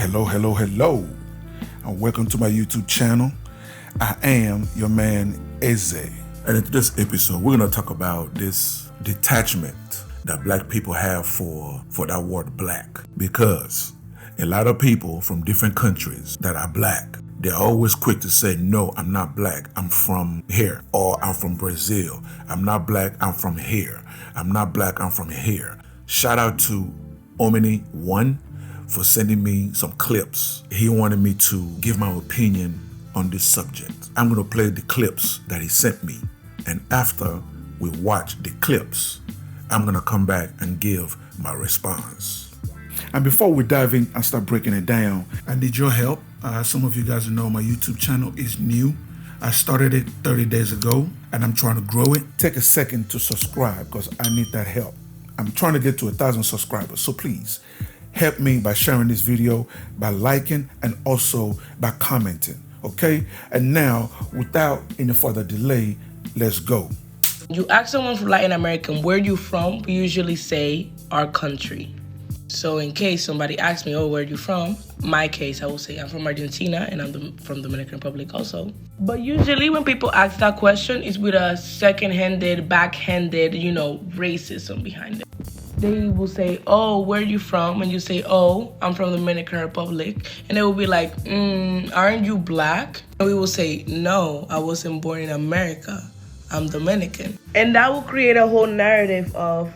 Hello, and welcome to my YouTube channel. I am your man, Eze. And in this episode, we're going to talk about this detachment that black people have for that word black. Because a lot of people from different countries that are black, they're always quick to say, no, I'm not black, I'm from here. Or I'm from Brazil. I'm not black, I'm from here. I'm not black, I'm from here. Shout out to Omni1 for sending me some clips. He wanted me to give my opinion on this subject. I'm going to play the clips that he sent me. And after we watch the clips, I'm going to come back and give my response. And before we dive in and start breaking it down, I need your help. Some of you guys know my YouTube channel is new. I started it 30 days ago and I'm trying to grow it. Take a second to subscribe because I need that help. I'm trying to get to 1,000 subscribers. So please help me by sharing this video, by liking, and also by commenting. Okay? And now, without any further delay, let's go. You ask someone from Latin America, where you from? We usually say our country. So in case somebody asks me, oh, where are you from? My case, I will say I'm from Argentina and I'm from Dominican Republic also. But usually when people ask that question, it's with a second-handed, backhanded, racism behind it. They will say, oh, where are you from? And you say, oh, I'm from the Dominican Republic. And they will be like, aren't you black? And we will say, no, I wasn't born in America. I'm Dominican. And that will create a whole narrative of,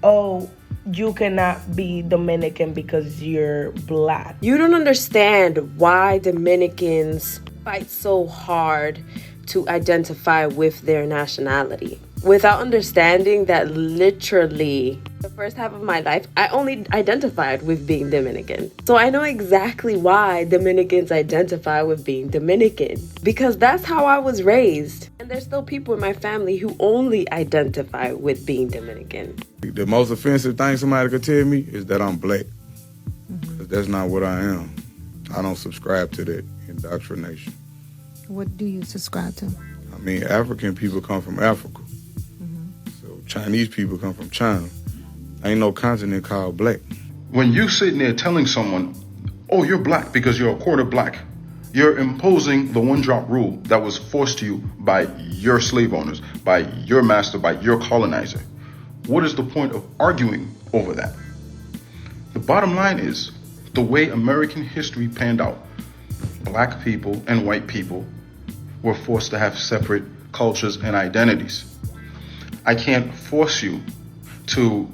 oh, you cannot be Dominican because you're black. You don't understand why Dominicans fight so hard to identify with their nationality. Without understanding that literally the first half of my life, I only identified with being Dominican. So I know exactly why Dominicans identify with being Dominican, because that's how I was raised. And there's still people in my family who only identify with being Dominican. The most offensive thing somebody could tell me is that I'm black. Because that's not what I am. I don't subscribe to that indoctrination. What do you subscribe to? I mean, African people come from Africa. So Chinese people come from China. Ain't no continent called black. When you sitting there telling someone, oh, you're black because you're a quarter black, you're imposing the one-drop rule that was forced to you by your slave owners, by your master, by your colonizer. What is the point of arguing over that? The bottom line is, the way American history panned out, black people and white people were forced to have separate cultures and identities. I can't force you to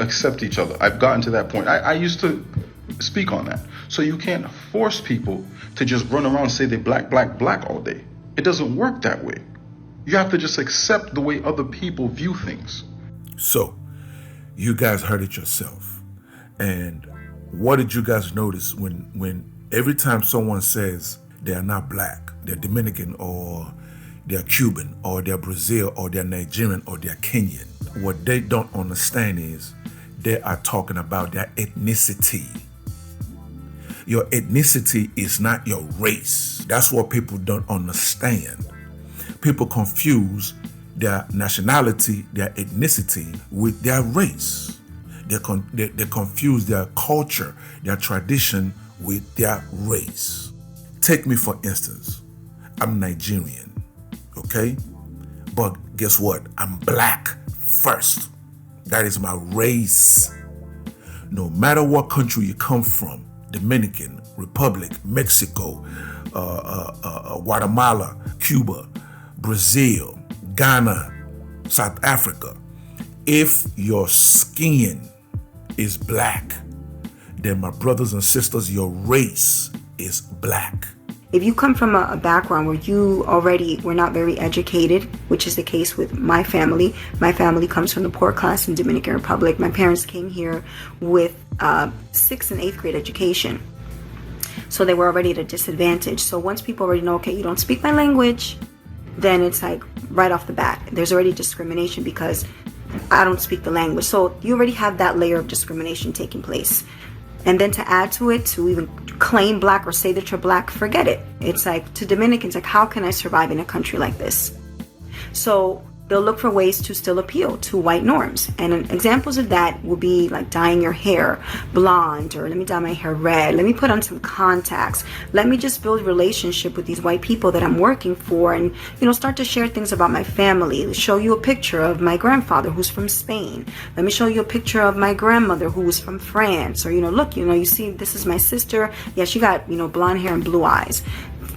accept each other. I've gotten to that point. I used to speak on that. So you can't force people to just run around and say they're black all day. It doesn't work that way. You have to just accept the way other people view things. So, you guys heard it yourself. And what did you guys notice when every time someone says they are not black, they're Dominican or they're Cuban or they're Brazil or they're Nigerian or they're Kenyan, what they don't understand is they are talking about their ethnicity. Your ethnicity is not your race. That's what people don't understand. People confuse their nationality, their ethnicity with their race. They confuse their culture, their tradition with their race. Take me for instance. I'm Nigerian, okay? But guess what? I'm black first. That is my race. No matter what country you come from, Dominican Republic, Mexico, Guatemala, Cuba, Brazil, Ghana, South Africa, if your skin is black, then my brothers and sisters, your race is black. If you come from a background where you already were not very educated, which is the case with my family comes from the poor class in Dominican Republic. My parents came here with 6th and 8th grade education. So they were already at a disadvantage. So once people already know, okay, you don't speak my language, then it's like right off the bat, there's already discrimination because I don't speak the language. So you already have that layer of discrimination taking place. And then to add to it, to even claim black or say that you're black, forget it. It's like, to Dominicans, like, how can I survive in a country like this? So they'll look for ways to still appeal to white norms. And examples of that will be like dyeing your hair blonde, or let me dye my hair red, let me put on some contacts, let me just build relationship with these white people that I'm working for, and start to share things about my family, show you a picture of my grandfather who's from Spain, let me show you a picture of my grandmother who was from France, or look, you see, this is my sister, yeah, she got blonde hair and blue eyes.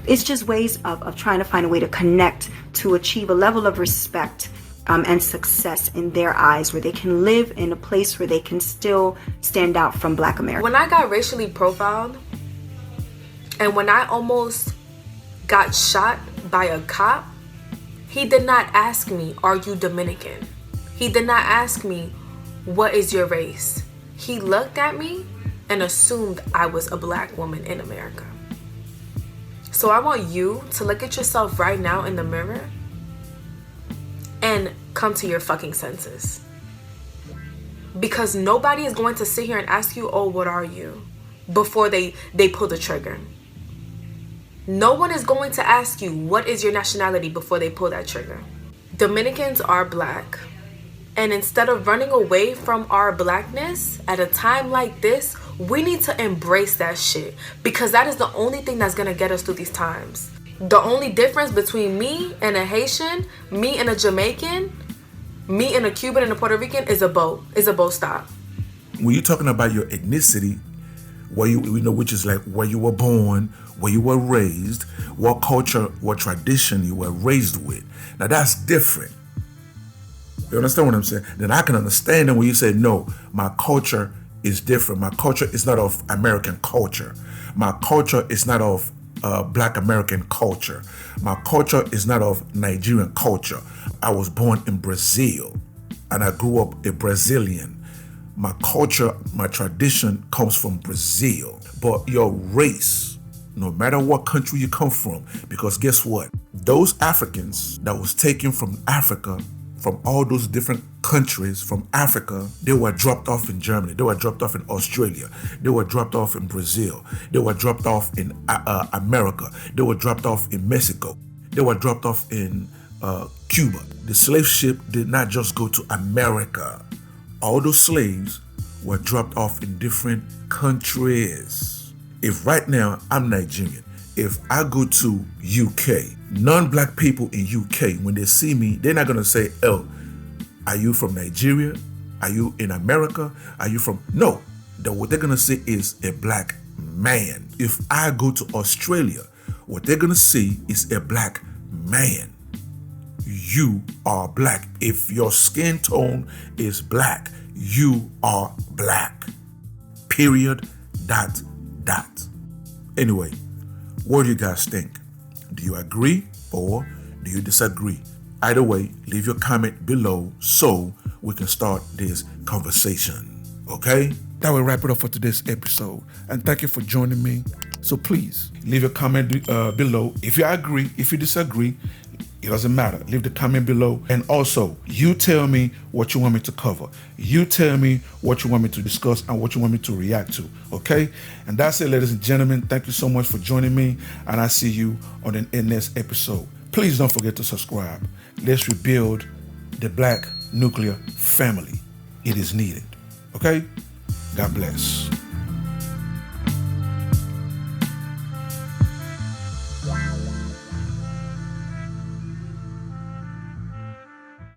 It's just ways of trying to find a way to connect, to achieve a level of respect and success in their eyes, where they can live in a place where they can still stand out from Black America. When I got racially profiled, and when I almost got shot by a cop, he did not ask me, are you Dominican? He did not ask me, what is your race? He looked at me and assumed I was a Black woman in America. So I want you to look at yourself right now in the mirror and come to your fucking senses. Because nobody is going to sit here and ask you, oh, what are you? Before they pull the trigger. No one is going to ask you, what is your nationality, before they pull that trigger. Dominicans are Black. And instead of running away from our Blackness at a time like this, we need to embrace that shit, because that is the only thing that's gonna get us through these times. The only difference between me and a Haitian, me and a Jamaican, me and a Cuban and a Puerto Rican is a boat stop. When you're talking about your ethnicity, where which is like where you were born, where you were raised, what culture, what tradition you were raised with. Now that's different. You understand what I'm saying? Then I can understand it when you say, no, my culture is different. My culture is not of American culture. My culture is not of Black American culture. My culture is not of Nigerian culture. I was born in Brazil and I grew up a Brazilian. My culture, my tradition comes from Brazil. But your race, no matter what country you come from, because guess what? Those Africans that was taken from Africa, from all those different countries from Africa, they were dropped off in Germany, they were dropped off in Australia, they were dropped off in Brazil, they were dropped off in America, they were dropped off in Mexico, they were dropped off in Cuba. The slave ship did not just go to America. All those slaves were dropped off in different countries. If right now I'm Nigerian, if I go to UK, non-Black people in UK, when they see me, they're not gonna say, oh, are you from Nigeria? Are you in America? Are you from, no. What they're gonna say is a Black man. If I go to Australia, what they're gonna see is a Black man. You are Black. If your skin tone is Black, you are Black. Period. ... Anyway, what do you guys think? Do you agree or do you disagree? Either way, leave your comment below so we can start this conversation. Okay? That will wrap it up for today's episode. And thank you for joining me. So please leave your comment below. If you agree, if you disagree, it doesn't matter. Leave the comment below. And also, you tell me what you want me to cover. You tell me what you want me to discuss and what you want me to react to. Okay? And that's it, ladies and gentlemen. Thank you so much for joining me. And I see you on the next episode. Please don't forget to subscribe. Let's rebuild the Black nuclear family. It is needed. Okay? God bless.